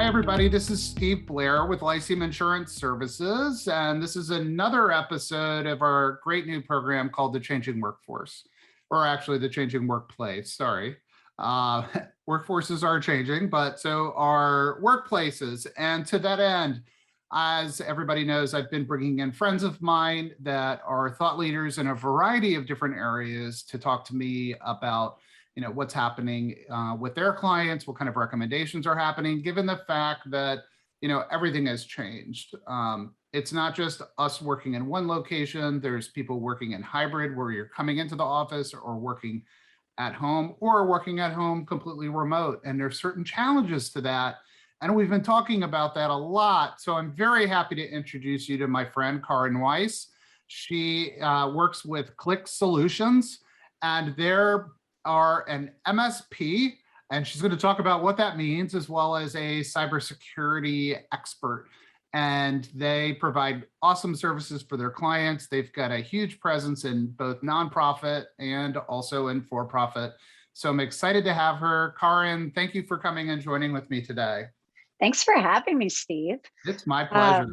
Hi, everybody. This is Steve Blair with Lyceum Insurance Services, and this is another episode of our great new program called The Changing Workforce, or actually The Changing Workplace. Sorry. Uh, Workforces are changing, but so are workplaces. And to that end, as everybody knows, I've been bringing in friends of mine that are thought leaders in a variety of different areas to talk to me about what's happening with their clients, what kind of recommendations are happening, given the fact that everything has changed. It's not just us working in one location. There's people working in hybrid where you're coming into the office or working at home or working at home completely remote. And there's certain challenges to that. And we've been talking about that a lot. So I'm very happy to introduce you to my friend, Carin and Weis. She works with Klik Solutions, and they're an MSP, and she's going to talk about what that means, as well as a cybersecurity expert. And they provide awesome services for their clients. They've got a huge presence in both nonprofit and also in for-profit. So I'm excited to have her. Carin, thank you for coming and joining with me today. Thanks for having me, Steve. It's my pleasure.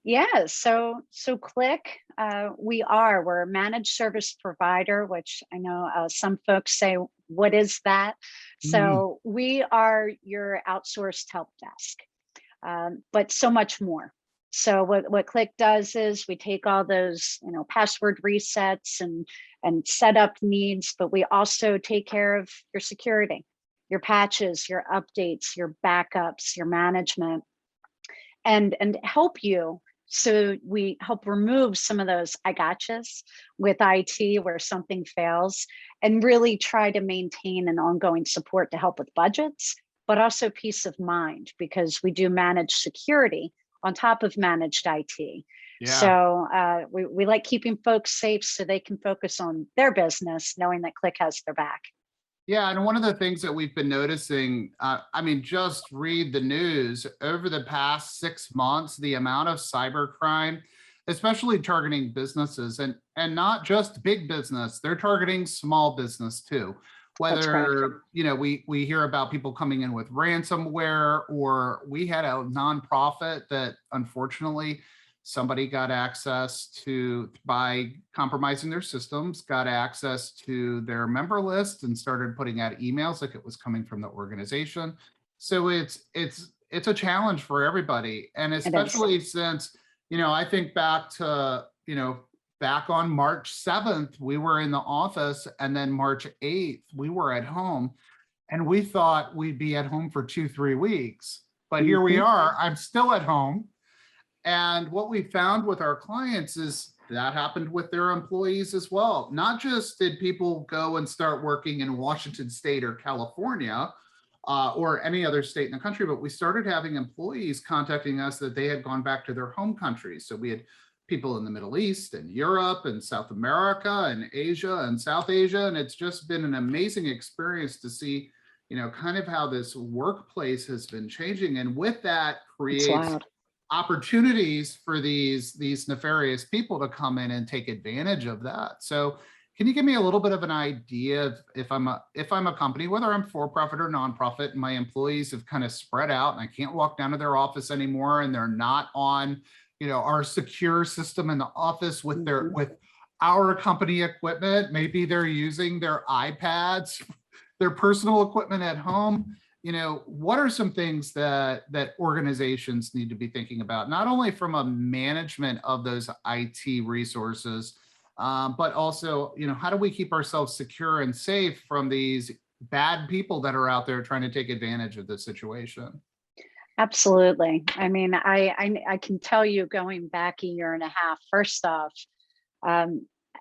Yeah, so Klik, we're a managed service provider, which I know some folks say, what is that? So we are your outsourced help desk, but so much more. So what Klik does is we take all those, password resets and setup needs, but we also take care of your security, your patches, your updates, your backups, your management, and help you. So we help remove some of those I gotchas with IT where something fails, and really try to maintain an ongoing support to help with budgets, but also peace of mind, because we do manage security on top of managed IT. Yeah. So we like keeping folks safe so they can focus on their business, knowing that Klik has their back. Yeah, and one of the things that we've been noticing, just read the news over the past 6 months, the amount of cybercrime, especially targeting businesses, and not just big business, they're targeting small business too. Whether, we hear about people coming in with ransomware, or we had a nonprofit that unfortunately somebody got access to, by compromising their systems, got access to their member list and started putting out emails like it was coming from the organization. So it's a challenge for everybody. And especially since, I think back to, back on March 7th, we were in the office, and then March 8th, we were at home, and we thought we'd be at home for 2-3 weeks, but here we are, I'm still at home. And what we found with our clients is that happened with their employees as well. Not just did people go and start working in Washington State or California or any other state in the country, but we started having employees contacting us that they had gone back to their home countries. So we had people in the Middle East and Europe and South America and Asia and South Asia. And it's just been an amazing experience to see, kind of how this workplace has been changing. And with that creates opportunities for these nefarious people to come in and take advantage of that. So can you give me a little bit of an idea of if I'm a company, whether I'm for-profit or nonprofit, and my employees have kind of spread out and I can't walk down to their office anymore, and they're not on, our secure system in the office with our company equipment. Maybe they're using their iPads, their personal equipment at home. What are some things that organizations need to be thinking about, not only from a management of those IT resources, but also, how do we keep ourselves secure and safe from these bad people that are out there trying to take advantage of the situation? Absolutely. I mean, I can tell you, going back a year and a half, first off,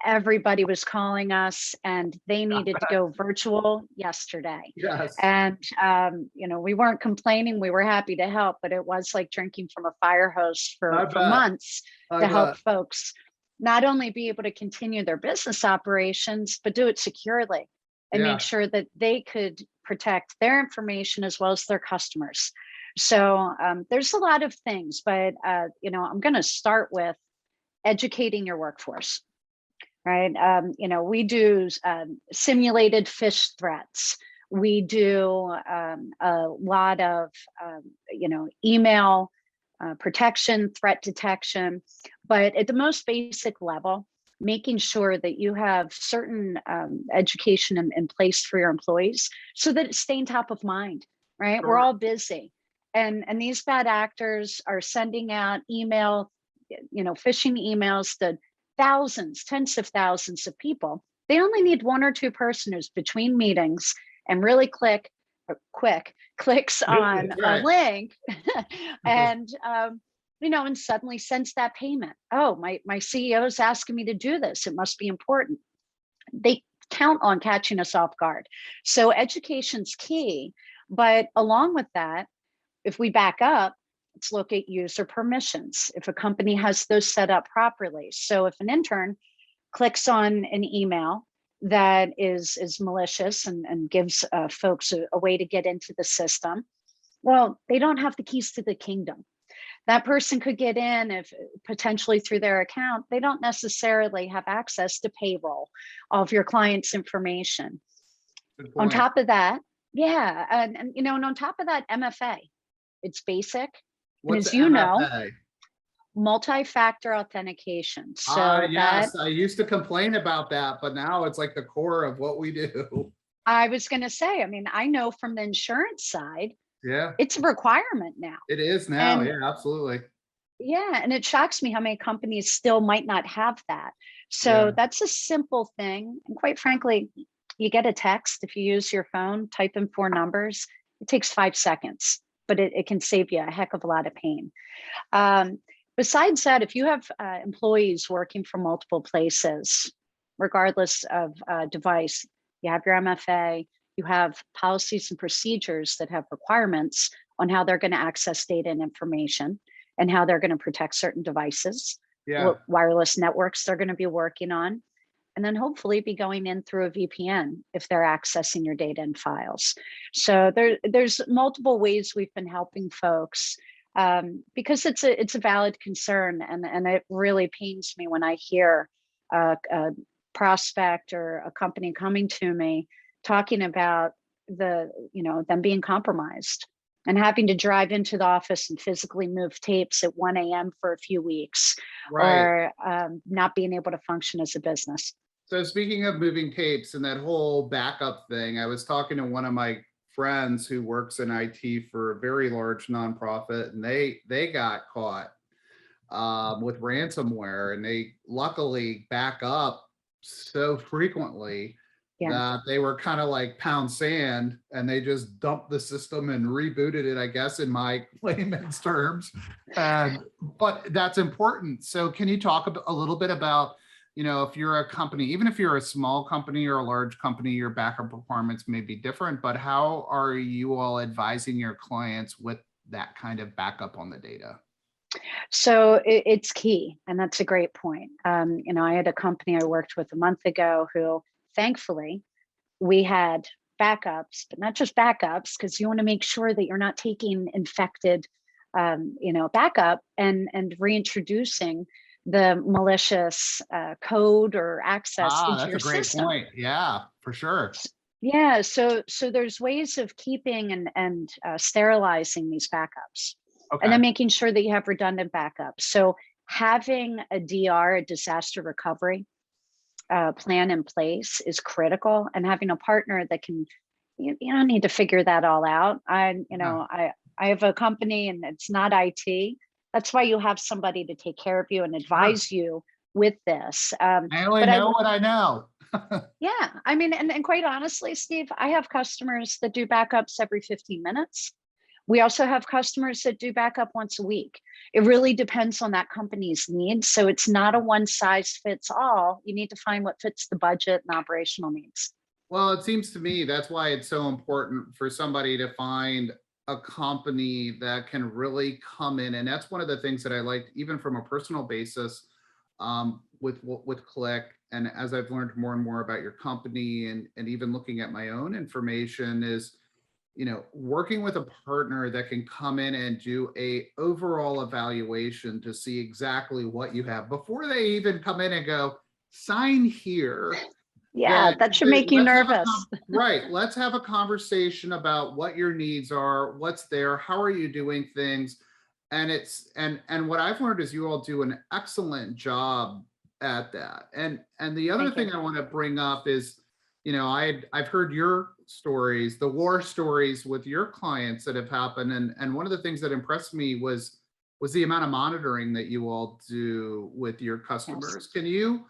everybody was calling us and they needed to go virtual yesterday. Yes. And, we weren't complaining. We were happy to help, but it was like drinking from a fire hose for months to help folks not only be able to continue their business operations, but do it securely and make sure that they could protect their information as well as their customers. So there's a lot of things, but, I'm going to start with educating your workforce. Right. We do simulated phish threats. We do a lot of, email protection, threat detection, but at the most basic level, making sure that you have certain education in place for your employees so that it's staying top of mind, right? We're Sure. all busy. And these bad actors are sending out phishing emails to thousands, tens of thousands of people. They only need one or two person who's between meetings and really quick clicks on That's a right. link and and suddenly sends that payment. Oh, my CEO is asking me to do this. It must be important. They count on catching us off guard. So education's key. But along with that, if we back up, let's look at user permissions. If a company has those set up properly. So if an intern clicks on an email that is malicious and gives folks a way to get into the system, well, they don't have the keys to the kingdom. That person could get in if potentially through their account. They don't necessarily have access to payroll, all of your clients' information. Good On point. top of that, yeah, and on top of that, MFA, it's basic, and What's as you know, MFA? multi-factor authentication. Ah, So that yes, I used to complain about that, but now it's like the core of what we do. I was going to say, I mean, I know from the insurance side, Yeah, it's a requirement now. it is now. And Yeah, absolutely. yeah, and it shocks me how many companies still might not have that. Yeah, So that's a simple thing. And quite frankly, you get a text if you use your phone, type in 4 numbers. It takes 5 seconds, but it can save you a heck of a lot of pain. Um, Besides that, if you have employees working from multiple places, regardless of device, you have your MFA, you have policies and procedures that have requirements on how they're going to access data and information and how they're going to protect certain devices, yeah. what wireless networks they're going to be working on, and then hopefully be going in through a VPN if they're accessing your data and files. So there's multiple ways we've been helping folks because it's a valid concern, and it really pains me when I hear a prospect or a company coming to me talking about them being compromised and having to drive into the office and physically move tapes at 1 a.m. for a few weeks, Right. or not being able to function as a business. So speaking of moving tapes and that whole backup thing, I was talking to one of my friends who works in IT for a very large nonprofit, and they got caught with ransomware, and they luckily back up so frequently Yeah. that they were kind of like pound sand, and they just dumped the system and rebooted it, I guess, in my layman's terms. And but that's important. So can you talk a little bit about, if you're a company, even if you're a small company or a large company, your backup requirements may be different, but how are you all advising your clients with that kind of backup on the data? So it's key, and that's a great point. I had a company I worked with a month ago who, thankfully, we had backups, but not just backups, because you want to make sure that you're not taking infected, backup and reintroducing the malicious code or access Ah, into that's your a great system. point. Yeah, for sure. Yeah, so there's ways of keeping and sterilizing these backups, and Okay. then making sure that you have redundant backups. So having a DR, a disaster recovery plan in place, is critical, and having a partner that can, you don't need to figure that all out. Yeah. I have a company and it's not IT. That's why you have somebody to take care of you and Sure. advise you with this. I only But I know what I know. Yeah, I mean, and quite honestly, Steve, I have customers that do backups every 15 minutes. We also have customers that do backup once a week. It really depends on that company's needs. So it's not a one size fits all. You need to find what fits the budget and operational needs. Well, it seems to me that's why it's so important for somebody to find a company that can really come in. And that's one of the things that I like, even from a personal basis, with Klik. And as I've learned more and more about your company, and even looking at my own information, is working with a partner that can come in and do a overall evaluation to see exactly what you have before they even come in and go, sign here. Yeah, that that should make you nervous. right. Let's have a conversation about what your needs are, what's there, how are you doing things? And and what I've learned is you all do an excellent job at that. And the other Thank thing you. I want to bring up is, I've heard your stories, the war stories with your clients that have happened. And one of the things that impressed me was the amount of monitoring that you all do with your Yes. customers. Can you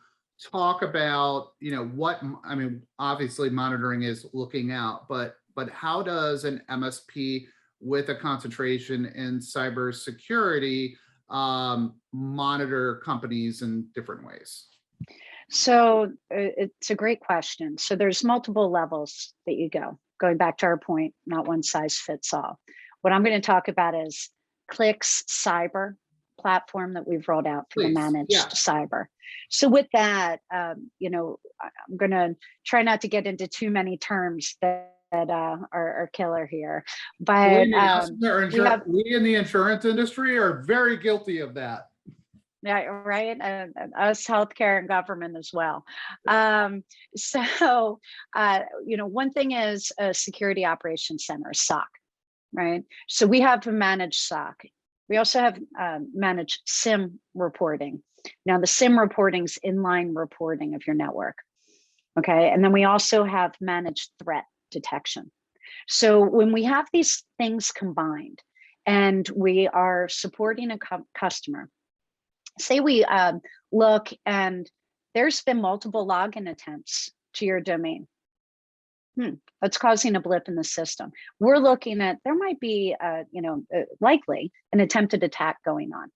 talk about, what, I mean, obviously monitoring is looking out, but how does an MSP with a concentration in cybersecurity monitor companies in different ways? So it's a great question. So there's multiple levels that you go. Going back to our point, not one size fits all. What I'm going to talk about is Klik's cyber platform that we've rolled out for the Please. managed Yes. cyber. So with that, I'm going to try not to get into too many terms that are killer here, but Believe me, we have. we in the insurance industry are very guilty of that. Yeah, right. And us healthcare and government as well. So, one thing is a security operations center, SOC, right? So we have a managed SOC. We also have managed SIM reporting. Now, the SIM reporting is inline reporting of your network. Okay. And then we also have managed threat detection. So when we have these things combined and we are supporting a customer, say we look and there's been multiple login attempts to your domain. That's causing a blip in the system. We're looking at, there might be, likely an attempted attack going on.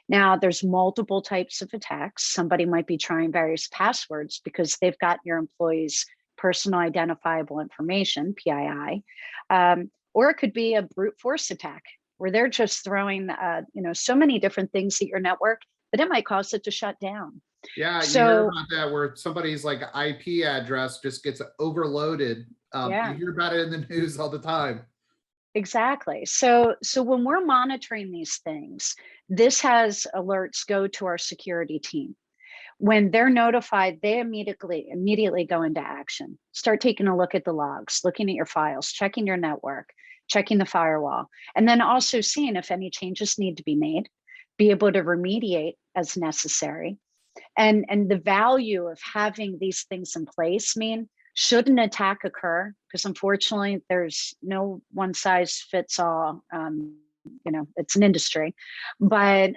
Now, there's multiple types of attacks. Somebody might be trying various passwords because they've got your employees' personal identifiable information, PII, or it could be a brute force attack where they're just throwing, so many different things at your network that it might cause it to shut down. Yeah, you hear So, about that where somebody's like IP address just gets overloaded. You yeah, hear about it in the news all the time. exactly. So when we're monitoring these things, this has alerts go to our security team. When they're notified, they immediately go into action. Start taking a look at the logs, looking at your files, checking your network, checking the firewall, and then also seeing if any changes need to be made, be able to remediate as necessary. And the value of having these things in place mean should an attack occur, because unfortunately there's no one size fits all, it's an industry, but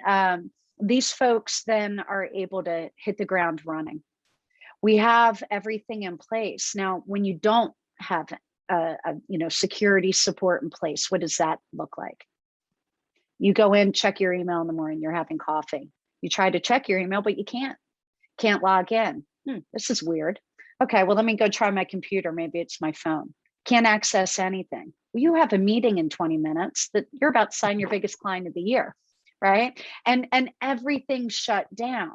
these folks then are able to hit the ground running. We have everything in place. Now, when you don't have security support in place, what does that look like? You go in, check your email in the morning, you're having coffee. You try to check your email, but you can't log in. This is weird. Okay, well, let me go try my computer. Maybe it's my phone. Can't access anything. Well, you have a meeting in 20 minutes that you're about to sign your biggest client of the year, right? And everything's shut down.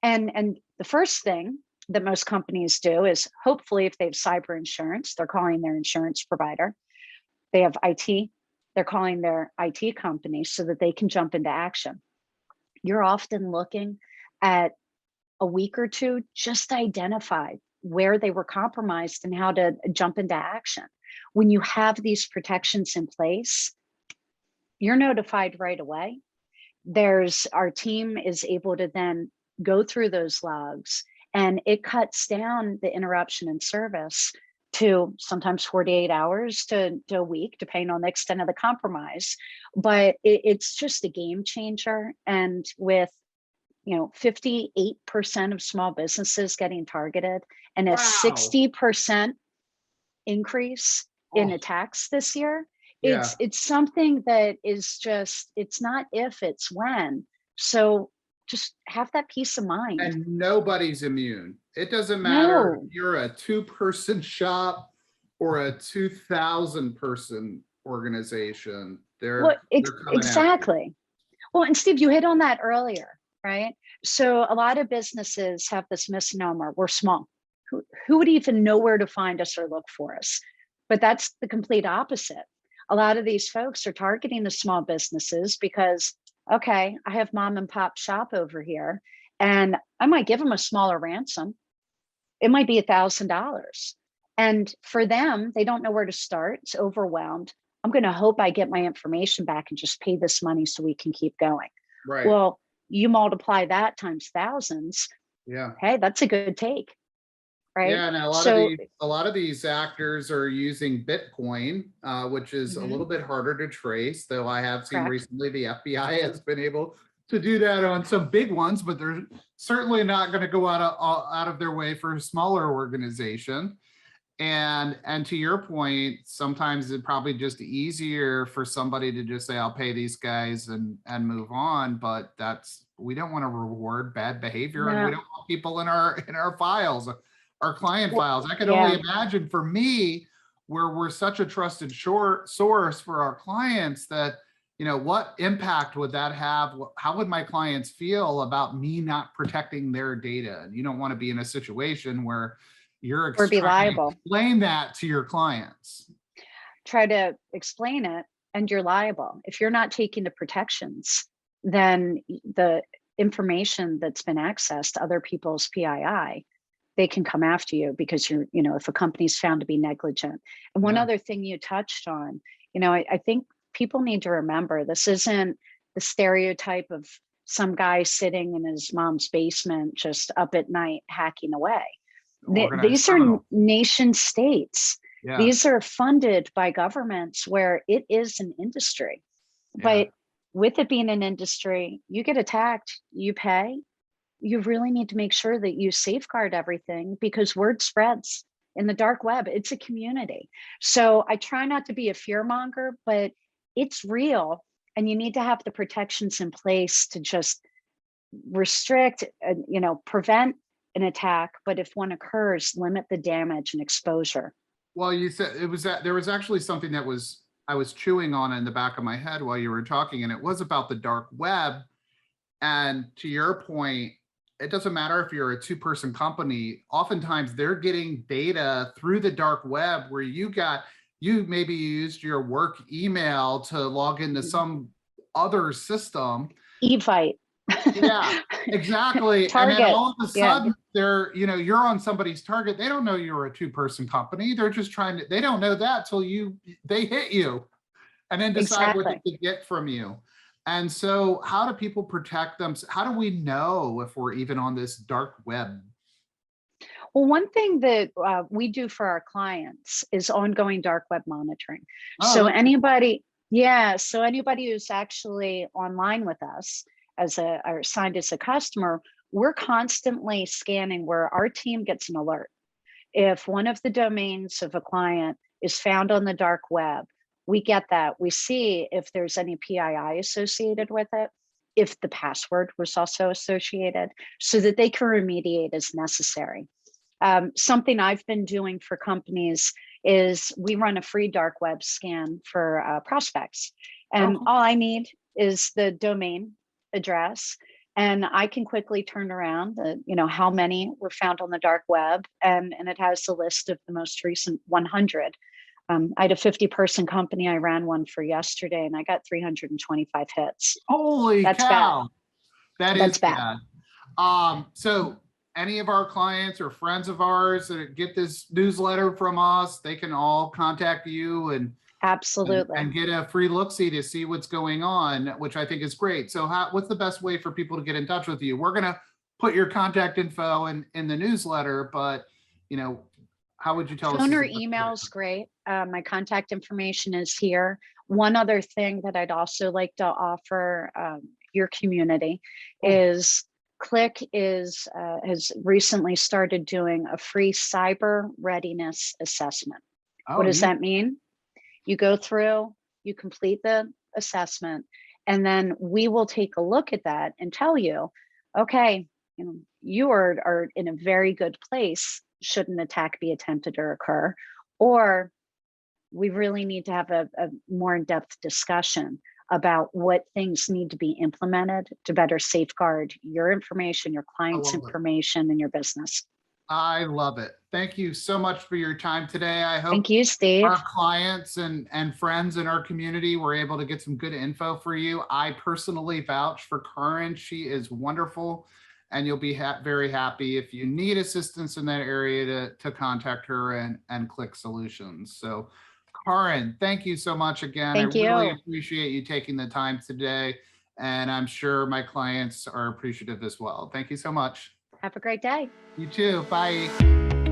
And the first thing that most companies do is, hopefully, if they have cyber insurance, they're calling their insurance provider. They have IT, they're calling their IT company so that they can jump into action. You're often looking at a week or two just to identify where they were compromised and how to jump into action. When you have these protections in place, you're notified right away. Our team is able to then go through those logs, and it cuts down the interruption in service to sometimes 48 hours to a week, depending on the extent of the compromise. But it's just a game changer. And with 58% of small businesses getting targeted and a Wow. 60% increase in Oh, attacks this year, yeah. it's something that is just, it's not if, it's when. So just have that peace of mind. And nobody's immune. It doesn't matter No, if you're a 2-person shop or a 2,000-person organization. well, They're coming after you. exactly. Well, and Steve, you hit on that earlier, right? So a lot of businesses have this misnomer: we're small. Who would even know where to find us or look for us? But that's the complete opposite. A lot of these folks are targeting the small businesses because, okay, I have mom and pop shop over here, and I might give them a smaller ransom, It might be $1,000. And for them, they don't know where to start. It's overwhelmed. I'm going to hope I get my information back and just pay this money so we can keep going. Right. Well, you multiply that times thousands. Yeah. Hey, that's a good take. Right. Yeah, and a lot of these actors are using Bitcoin, which is a little bit harder to trace, though I have seen recently the FBI has been able to do that on some big ones, but they're certainly not going to go out of their way for a smaller organization. And to your point, sometimes it's probably just easier for somebody to just say, I'll pay these guys and move on. But we don't want to reward bad behavior, and we don't want people in our files, our client files. I can only imagine for me, where we're such a trusted source for our clients, that, what impact would that have? How would my clients feel about me not protecting their data? And you don't want to be in a situation where you're or be liable. Explain that to your clients. Try to explain it, and you're liable. If you're not taking the protections, then the information that's been accessed, other people's PII, they can come after you because if a company's found to be negligent. And one other thing you touched on, I think people need to remember, this isn't the stereotype of some guy sitting in his mom's basement just up at night hacking away. These are nation states. Yeah. These are funded by governments where it is an industry. Yeah. But with it being an industry, you get attacked, you pay. You really need to make sure that you safeguard everything, because word spreads in the dark web. It's a community. So I try not to be a fearmonger, but it's real. And you need to have the protections in place to just restrict, prevent an attack, but if one occurs, limit the damage and exposure. Well, you said there was actually something that I was chewing on in the back of my head while you were talking, and it was about the dark web. And to your point, it doesn't matter if you're a two-person company. Oftentimes they're getting data through the dark web where you maybe used your work email to log into some other system. Evite. Yeah, exactly. And then all of a sudden you're on somebody's target. They don't know you're a two-person company. They're just they don't know that till they hit you and then decide what they get from you. And so how do people protect them? How do we know if we're even on this dark web? Well, one thing that we do for our clients is ongoing dark web monitoring. So anybody who's actually online with us or signed as a customer, we're constantly scanning where our team gets an alert. If one of the domains of a client is found on the dark web, we get that. We see if there's any PII associated with it, if the password was also associated, so that they can remediate as necessary. Something I've been doing for companies is we run a free dark web scan for prospects. And all I need is the domain address, and I can quickly turn around how many were found on the dark web, and it has the list of the most recent 100. I had a 50-person company. I ran one for yesterday, and I got 325 hits. Holy cow! That's bad. So any of our clients or friends of ours that get this newsletter from us, they can all contact you and absolutely and get a free look-see to see what's going on, which I think is great. So what's the best way for people to get in touch with you? We're going to put your contact info in the newsletter, but how would you tell us? Phone or email is great. My contact information is here. One other thing that I'd also like to offer your community is Klik has recently started doing a free cyber readiness assessment. What does that mean? You go through, you complete the assessment, and then we will take a look at that and tell you, okay, you are in a very good place should an attack be attempted or occur, or we really need to have a more in-depth discussion about what things need to be implemented to better safeguard your information, your client's information, and your business. I love it. Thank you so much for your time today. I hope Thank you, Steve. Our clients and friends in our community were able to get some good info for you. I personally vouch for Carin. She is wonderful. and you'll be very happy. If you need assistance in that area, to contact her and Klik Solutions. So Carin, thank you so much again. I Thank really you. appreciate you taking the time today, and I'm sure my clients are appreciative as well. Thank you so much. Have a great day. You too. Bye.